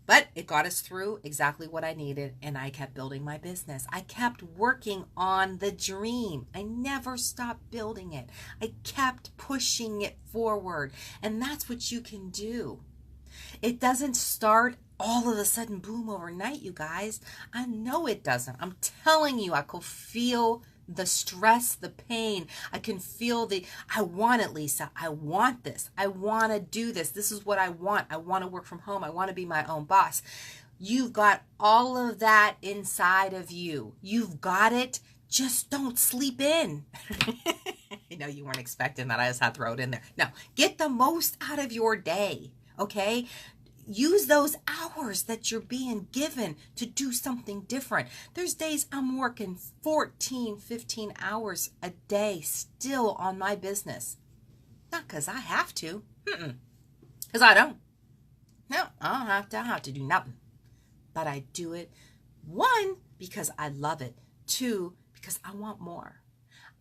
But it got us through exactly what I needed, and I kept building my business. I kept working on the dream. I never stopped building it. I kept pushing it forward, and that's what you can do. It doesn't start all of a sudden, boom, overnight, you guys. I know it doesn't. I'm telling you, I could feel the stress, the pain. I can feel I want it, Lisa. I want this. I want to do this. This is what I want. I want to work from home. I want to be my own boss. You've got all of that inside of you. You've got it. Just don't sleep in. I know you weren't expecting that. I just had to throw it in there. No, get the most out of your day, okay? Use those hours that you're being given to do something different. There's days I'm working 14, 15 hours a day still on my business. Not because I have to. Because I don't. No, I don't have to do nothing. But I do it, 1, because I love it. 2, because I want more.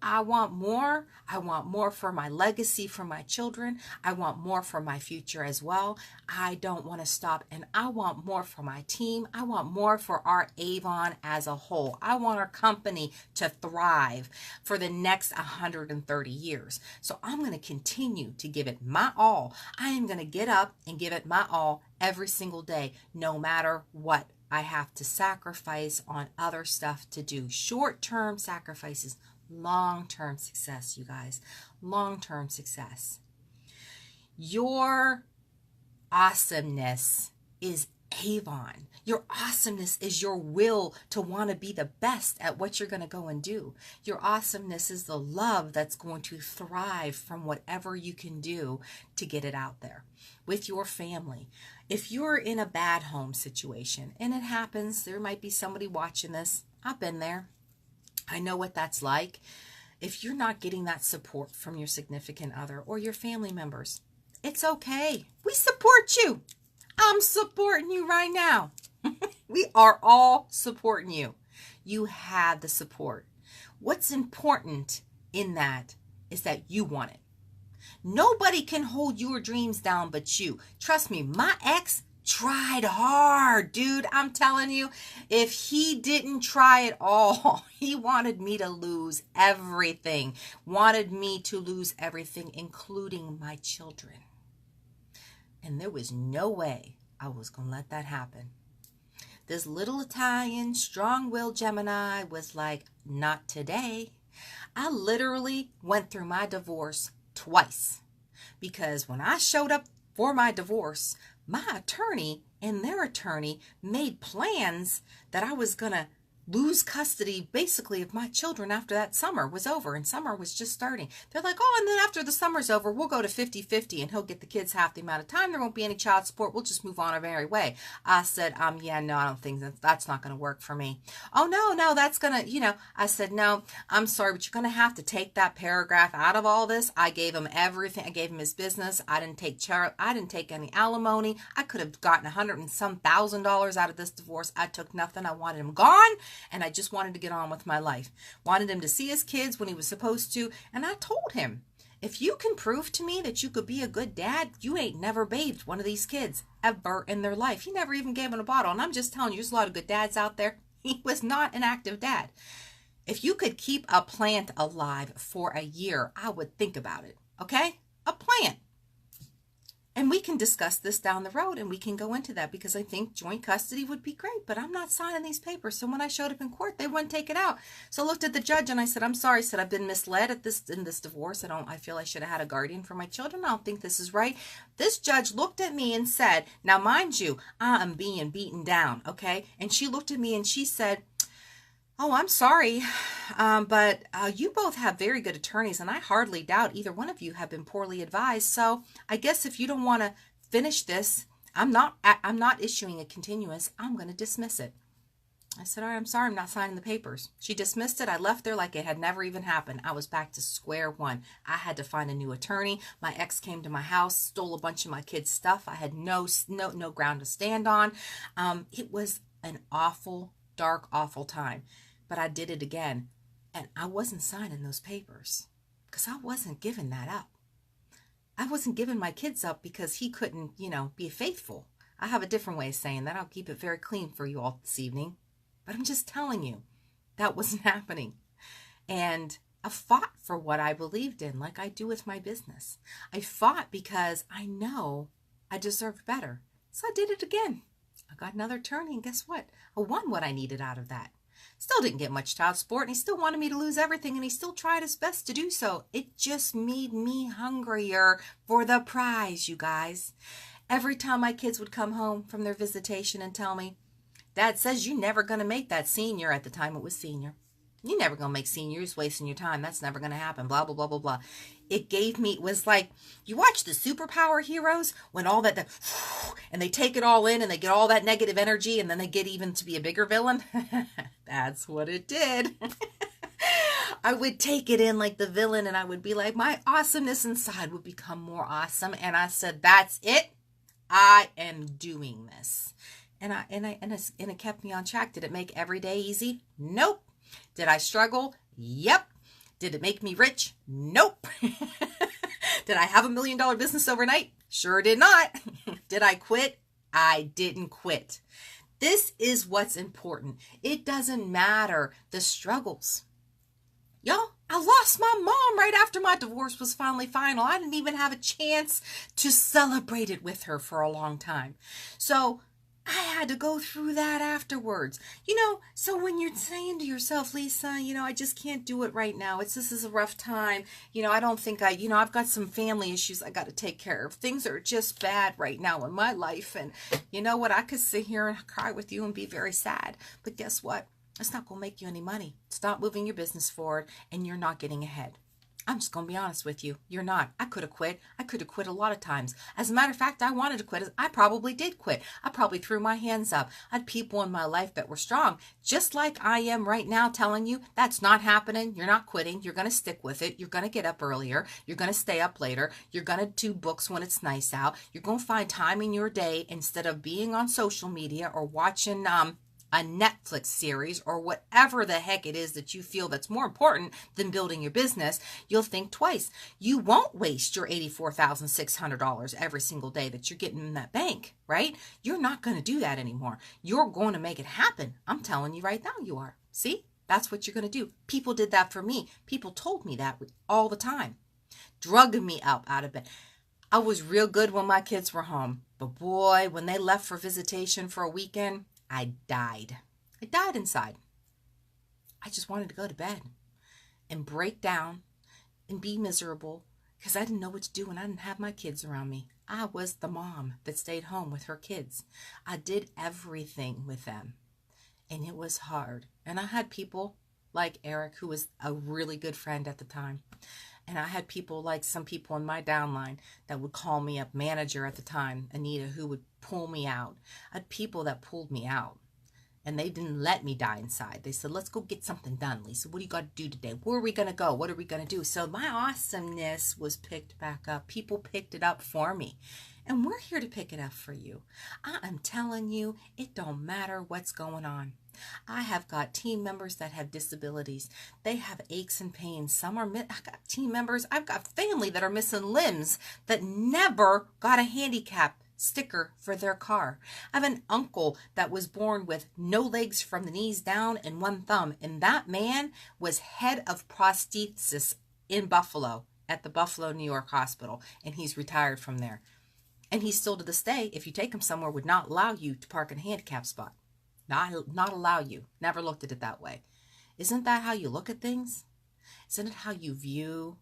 I want more. I want more for my legacy, for my children. I want more for my future as well. I don't want to stop. And I want more for my team. I want more for our Avon as a whole. I want our company to thrive for the next 130 years. So I'm going to continue to give it my all. I am going to get up and give it my all every single day, no matter what I have to sacrifice on other stuff to do. Short-term sacrifices. Long-term success, you guys. Long-term success. Your awesomeness is Avon. Your awesomeness is your will to want to be the best at what you're going to go and do. Your awesomeness is the love that's going to thrive from whatever you can do to get it out there with your family. If you're in a bad home situation, and it happens, there might be somebody watching this. I've been there. I know what that's like. If you're not getting that support from your significant other or your family members, it's okay. We support you. I'm supporting you right now. We are all supporting you. You have the support. What's important in that is that you want it. Nobody can hold your dreams down but you. Trust me, my ex tried hard, dude. I'm telling you, if he didn't try at all, he wanted me to lose everything. Wanted me to lose everything, including my children. And there was no way I was going to let that happen. This little Italian, strong-willed Gemini was like, not today. I literally went through my divorce twice. Because when I showed up for my divorce, my attorney and their attorney made plans that I was going to lose custody basically of my children after that summer was over, and summer was just starting. They're like, oh, and then after the summer's over, we'll go to 50-50 and he'll get the kids half the amount of time. There won't be any child support. We'll just move on our merry way. I said, yeah, no, I don't think that's not going to work for me. Oh, no, that's going to, I said, no, I'm sorry, but you're going to have to take that paragraph out of all this. I gave him everything. I gave him his business. I didn't take any alimony. I could have gotten $100,000 and some out of this divorce. I took nothing. I wanted him gone. And I just wanted to get on with my life. Wanted him to see his kids when he was supposed to. And I told him, if you can prove to me that you could be a good dad, you ain't never bathed one of these kids ever in their life. He never even gave him a bottle. And I'm just telling you, there's a lot of good dads out there. He was not an active dad. If you could keep a plant alive for a year, I would think about it. Okay? A plant. And we can discuss this down the road, and we can go into that, because I think joint custody would be great, but I'm not signing these papers. So when I showed up in court, they wouldn't take it out. So I looked at the judge and I said, I'm sorry. I said, I've been misled in this divorce. I feel I should have had a guardian for my children. I don't think this is right. This judge looked at me and said, now mind you, I am being beaten down. Okay. And she looked at me and she said, oh, I'm sorry, but you both have very good attorneys, and I hardly doubt either one of you have been poorly advised. So I guess if you don't want to finish this, I'm not issuing a continuance. I'm going to dismiss it. I said, all right, I'm sorry, I'm not signing the papers. She dismissed it. I left there like it had never even happened. I was back to square one. I had to find a new attorney. My ex came to my house, stole a bunch of my kids' stuff. I had no ground to stand on. It was an awful, dark, awful time. But I did it again, and I wasn't signing those papers because I wasn't giving that up. I wasn't giving my kids up because he couldn't, be faithful. I have a different way of saying that. I'll keep it very clean for you all this evening. But I'm just telling you, that wasn't happening. And I fought for what I believed in, like I do with my business. I fought because I know I deserved better. So I did it again. I got another attorney, and guess what? I won what I needed out of that. Still didn't get much child support, and he still wanted me to lose everything, and he still tried his best to do so. It just made me hungrier for the prize, you guys. Every time my kids would come home from their visitation and tell me, Dad says you're never going to make that senior. At the time it was senior. You're never going to make senior. You're wasting your time. That's never going to happen. Blah, blah, blah, blah, blah. It was like, you watch the superpower heroes when all that, and they take it all in and they get all that negative energy and then they get even to be a bigger villain. That's what it did. I would take it in like the villain and I would be like, my awesomeness inside would become more awesome. And I said, that's it. I am doing this. And it kept me on track. Did it make every day easy? Nope. Did I struggle? Yep. Did it make me rich? Nope. Did I have $1 million business overnight? Sure did not. Did I quit? I didn't quit. This is what's important. It doesn't matter the struggles. Y'all, I lost my mom right after my divorce was finally final. I didn't even have a chance to celebrate it with her for a long time. So I had to go through that afterwards. So when you're saying to yourself, Lisa, I just can't do it right now. This is a rough time. I don't think I've got some family issues I got to take care of. Things are just bad right now in my life. And you know what? I could sit here and cry with you and be very sad. But guess what? It's not going to make you any money. It's not moving your business forward and you're not getting ahead. I'm just going to be honest with you. You're not. I could have quit. I could have quit a lot of times. As a matter of fact, I wanted to quit. I probably did quit. I probably threw my hands up. I had people in my life that were strong, just like I am right now telling you that's not happening. You're not quitting. You're going to stick with it. You're going to get up earlier. You're going to stay up later. You're going to do books when it's nice out. You're going to find time in your day instead of being on social media or watching a Netflix series or whatever the heck it is that you feel that's more important than building your business. You'll think twice. You won't waste your $84,600 every single day that you're getting in that bank, right? You're not going to do that anymore. You're going to make it happen. I'm telling you right now you are. See? That's what you're going to do. People did that for me. People told me that all the time. Drugging me up out of bed. I was real good when my kids were home. But boy, when they left for visitation for a weekend, I died. I died inside. I just wanted to go to bed and break down and be miserable because I didn't know what to do when I didn't have my kids around me. I was the mom that stayed home with her kids. I did everything with them and it was hard. And I had people like Eric, who was a really good friend at the time. And I had people like some people in my downline that would call me up, manager at the time, Anita, who would pull me out. I had people that pulled me out. And they didn't let me die inside. They said, let's go get something done, Lisa. What do you got to do today? Where are we going to go? What are we going to do? So my awesomeness was picked back up. People picked it up for me. And we're here to pick it up for you. I am telling you, it don't matter what's going on. I have got team members that have disabilities. They have aches and pains. I've got team members. I've got family that are missing limbs that never got a handicap sticker for their car. I have an uncle that was born with no legs from the knees down and one thumb. And that man was head of prosthesis in Buffalo at the Buffalo, New York hospital. And he's retired from there. And he still to this day, if you take him somewhere, would not allow you to park in a handicap spot. Not allow you. Never looked at it that way. Isn't that how you look at things? Isn't it how you view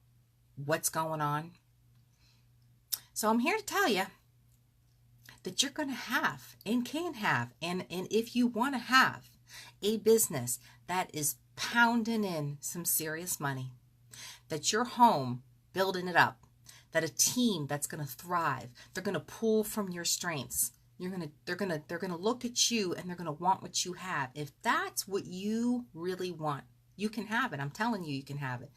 what's going on? So I'm here to tell you that you're going to have and can have, and if you want to have a business that is pounding in some serious money, that you're home building it up, that a team that's going to thrive, they're going to pull from your strengths. They're gonna look at you and they're gonna want what you have. If that's what you really want, you can have it. I'm telling you, you can have it.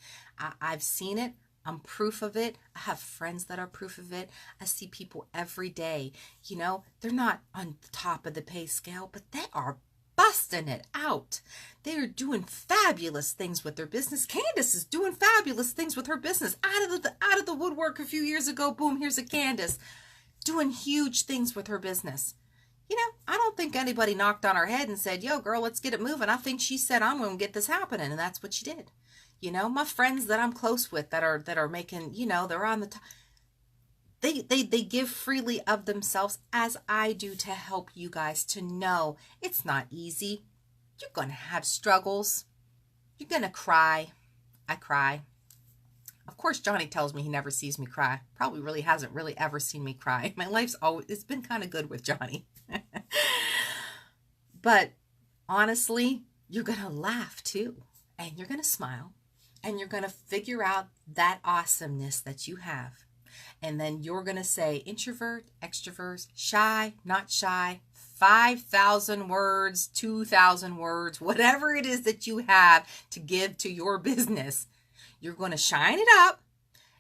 I've seen it. I'm proof of it. I have friends that are proof of it. I see people every day. They're not on the top of the pay scale, but they are busting it out. They are doing fabulous things with their business. Candace is doing fabulous things with her business. Out of the woodwork a few years ago, boom, here's a Candace doing huge things with her business. I don't think anybody knocked on her head and said, yo, girl, let's get it moving. I think she said, I'm going to get this happening. And that's what she did. My friends that I'm close with that are making, they're on the top. They give freely of themselves, as I do, to help you guys to know it's not easy. You're going to have struggles. You're going to cry. I cry. Of course, Johnny tells me he never sees me cry. Probably really hasn't really ever seen me cry. My life's always, it's been kind of good with Johnny. But honestly, you're going to laugh too. And you're going to smile. And you're going to figure out that awesomeness that you have. And then you're going to say introvert, extrovert, shy, not shy, 5,000 words, 2,000 words, whatever it is that you have to give to your business. You're going to shine it up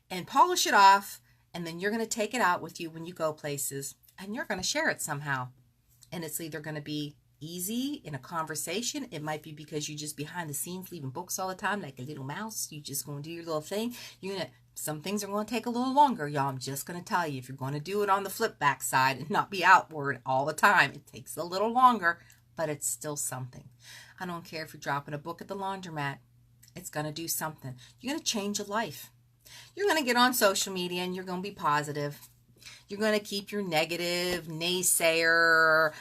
and polish it off. And then you're going to take it out with you when you go places. And you're going to share it somehow. And it's either going to be easy in a conversation. It might be because you're just behind the scenes leaving books all the time like a little mouse. You just going to do your little thing. Some things are going to take a little longer, y'all. I'm just going to tell you, if you're going to do it on the flip back side and not be outward all the time, it takes a little longer, but it's still something. I don't care if you're dropping a book at the laundromat. It's going to do something. You're going to change your life. You're going to get on social media and you're going to be positive. You're going to keep your negative, naysayer,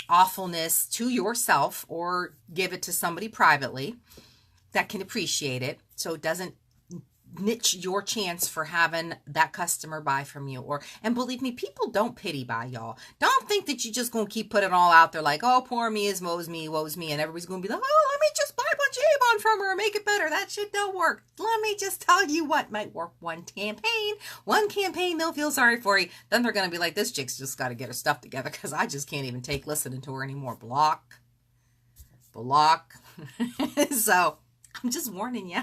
awfulness to yourself, or give it to somebody privately that can appreciate it, so it doesn't niche your chance for having that customer buy from you. And believe me, people don't pity buy, y'all. Don't think that you're just going to keep putting it all out there like, oh, poor me is woe's me, and everybody's going to be like, oh, let me just buy a bunch of Avon from her and make it better. That shit don't work. Let me just tell you what might work. One campaign, they'll feel sorry for you. Then they're going to be like, this chick's just got to get her stuff together because I just can't even take listening to her anymore. Block. So I'm just warning you.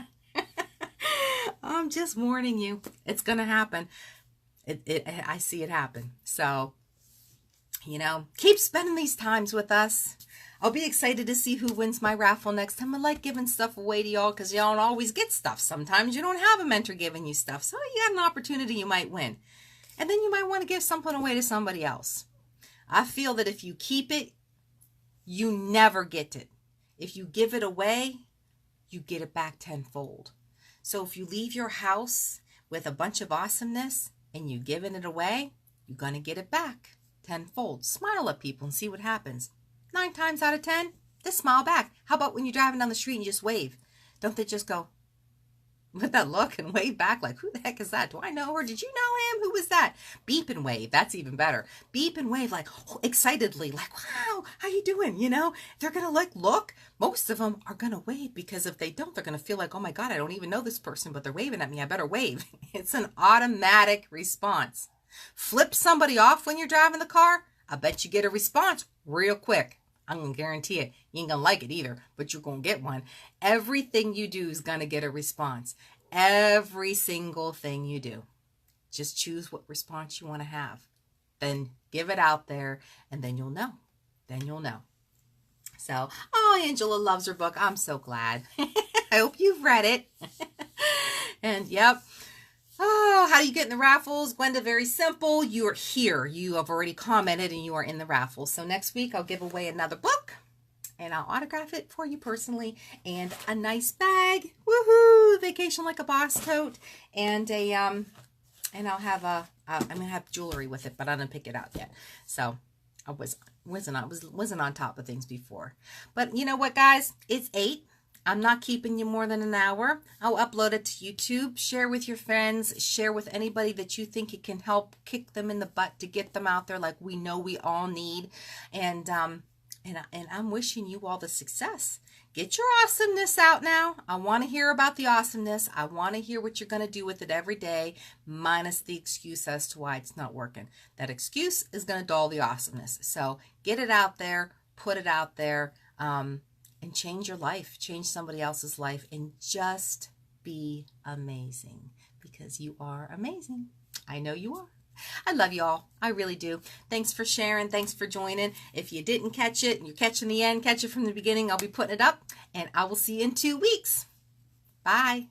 I'm just warning you. It's going to happen. I see it happen. So, keep spending these times with us. I'll be excited to see who wins my raffle next time. I like giving stuff away to y'all because y'all don't always get stuff. Sometimes you don't have a mentor giving you stuff. So you got an opportunity, you might win. And then you might want to give something away to somebody else. I feel that if you keep it, you never get it. If you give it away, you get it back tenfold. So if you leave your house with a bunch of awesomeness and you're giving it away, you're going to get it back tenfold. Smile at people and see what happens. 9 times out of 10, they smile back. How about when you're driving down the street and you just wave? Don't they just go with that look and wave back like, who the heck is that? Do I know her? Did you know him? Who was that? Beep and wave. That's even better. Beep and wave like excitedly, like, wow, how you doing? They're going to look. Most of them are going to wave because if they don't, they're going to feel like, oh my God, I don't even know this person, but they're waving at me. I better wave. It's an automatic response. Flip somebody off when you're driving the car. I bet you get a response real quick. I'm going to guarantee it. You ain't going to like it either, but you're going to get one. Everything you do is going to get a response. Every single thing you do. Just choose what response you want to have. Then give it out there, and then you'll know. So, Angela loves her book. I'm so glad. I hope you've read it. And, yep. How do you get in the raffles? Gwenda, very simple. You are here. You have already commented and you are in the raffle. So next week I'll give away another book and I'll autograph it for you personally and a nice bag. Woohoo! Vacation like a boss tote and and I'll have I'm gonna have jewelry with it, but I didn't pick it out yet. So I wasn't on top of things before. But you know what, guys? It's 8. I'm not keeping you more than an hour. I'll upload it to YouTube. Share with your friends. Share with anybody that you think it can help kick them in the butt to get them out there like we know we all need. And I'm wishing you all the success. Get your awesomeness out now. I want to hear about the awesomeness. I want to hear what you're going to do with it every day, minus the excuse as to why it's not working. That excuse is going to dull the awesomeness. So get it out there. Put it out there. And change your life, change somebody else's life, and just be amazing because you are amazing. I know you are. I love you all. I really do. Thanks for sharing. Thanks for joining. If you didn't catch it and you're catching the end, catch it from the beginning. I'll be putting it up, and I will see you in 2 weeks. Bye.